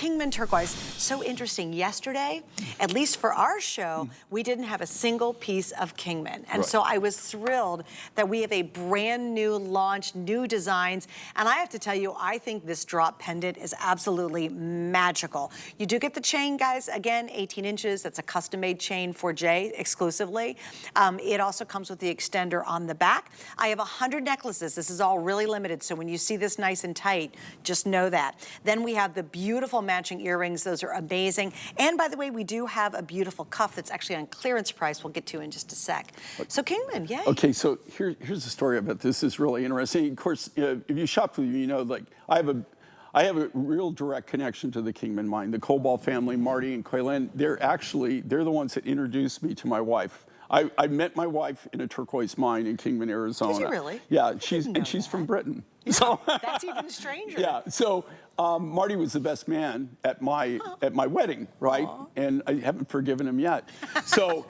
Kingman Turquoise. So interesting. Yesterday, at least for our show, we didn't have a single piece of Kingman. And so I was thrilled that we have a brand new launch, new designs. And I have to tell you, I think this drop pendant is absolutely magical. You do get the chain, guys. Again, 18 inches. That's a custom-made chain for Jay exclusively. It also comes with the extender on the back. I have 100 necklaces. This is all really limited. So when you see this nice and tight, just know that. Then we have the beautiful matching earrings. Those are amazing. And by the way, we do have a beautiful cuff that's actually on clearance price we'll get to in just a sec. So Kingman, yay. Okay, so here's the story about this. This is really interesting. Of course, if you shop with me, you know, like I have a real direct connection to the Kingman mine. The Cobalt family, Marty and Quaylen, they're the ones that introduced me to my wife. I met my wife in a turquoise mine in Kingman, Arizona. Did you really? Yeah, she's from Britain. Yeah, so that's even stranger. Yeah, so Marty was the best man at my wedding, right? Aww. And I haven't forgiven him yet. So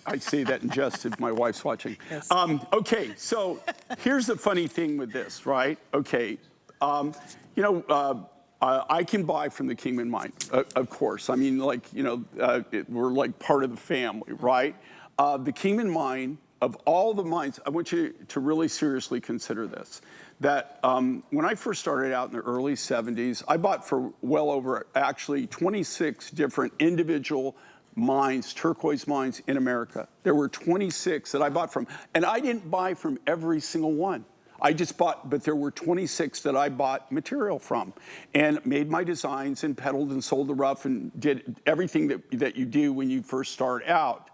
I say that in jest if my wife's watching. Yes. Okay, so here's the funny thing with this, right? Okay, you know, I can buy from the Kingman mine, of course. I mean, like, you know, we're like part of the family, right? The Kingman mine, of all the mines, I want you to really seriously consider this, that when I first started out in the early 70s, I bought for well over actually 26 different individual mines, turquoise mines in America. There were 26 that I bought from, and I didn't buy from every single one. I just bought, but there were 26 that I bought material from and made my designs and peddled and sold the rough and did everything that you do when you first start out.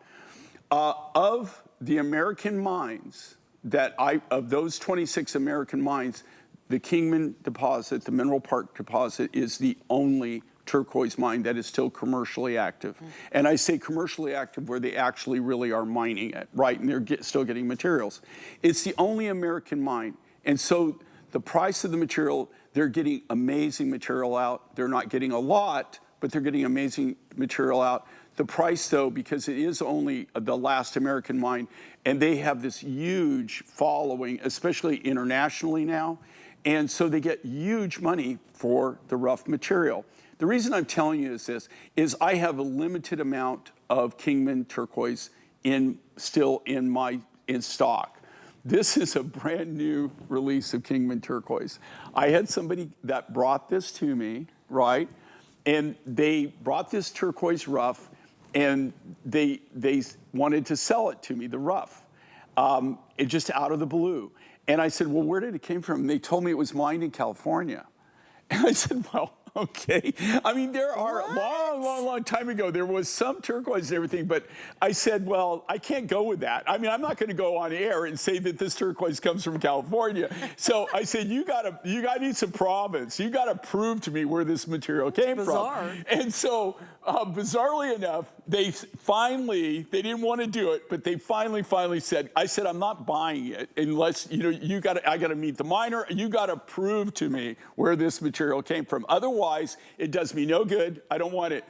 Of the American mines of those 26 American mines, the Kingman deposit, the Mineral Park deposit, is the only turquoise mine that is still commercially active. And I say commercially active where they actually really are mining it, right? And they're still getting materials. It's the only American mine. And so the price of the material, they're getting amazing material out. They're not getting a lot, but they're getting amazing material out. The price, though, because it is only the last American mine, and they have this huge following, especially internationally now, and so they get huge money for the rough material. The reason I'm telling you this is I have a limited amount of Kingman turquoise still in stock. This is a brand new release of Kingman turquoise. I had somebody that brought this to me, right? And they brought this turquoise rough, and they wanted to sell it to me, the rough, it just out of the blue. And I said, well, where did it came from? And they told me it was mined in California. And I said, well, okay. I mean, there are long time ago, there was some turquoise and everything, but I said, well, I can't go with that. I mean, I'm not going to go on air and say that this turquoise comes from California. So I said, you need some province. You got to prove to me where this material came from. And so, bizarrely enough, they didn't want to do it, but they finally said, I said, I'm not buying it unless, you know, I got to meet the miner. You got to prove to me where this material came from. Otherwise, it does me no good. I don't want it.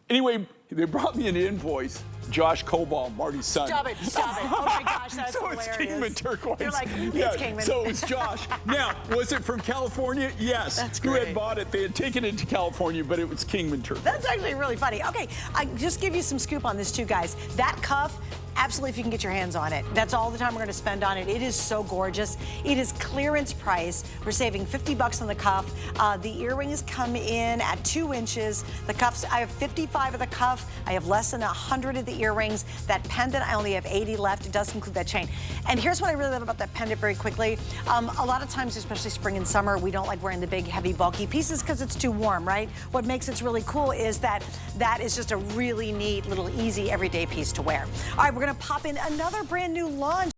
Anyway, they brought me an invoice. Josh Cobalt, Marty's son. Stop it. Oh my gosh, that's so hilarious. It's Kingman Turquoise. You're like, it's Kingman. So it was Josh. Now, was it from California? Yes. That's great. Who had bought it? They had taken it to California, but it was Kingman Turquoise. That's actually really funny. Okay, I just give you some scoop on this too, guys. That cuff, absolutely, if you can get your hands on it. That's all the time we're going to spend on it. It is so gorgeous. It is clearance price. We're saving 50 bucks on the cuff. The earrings come in at 2 inches. The cuffs, I have 55 of the cuff. I have less than 100 of the earrings. That pendant, I only have 80 left. It does include that chain. And here's what I really love about that pendant very quickly. A lot of times, especially spring and summer, we don't like wearing the big, heavy, bulky pieces because it's too warm, right? What makes it really cool is that is just a really neat, little, easy, everyday piece to wear. All right, we're going to pop in another brand new launch.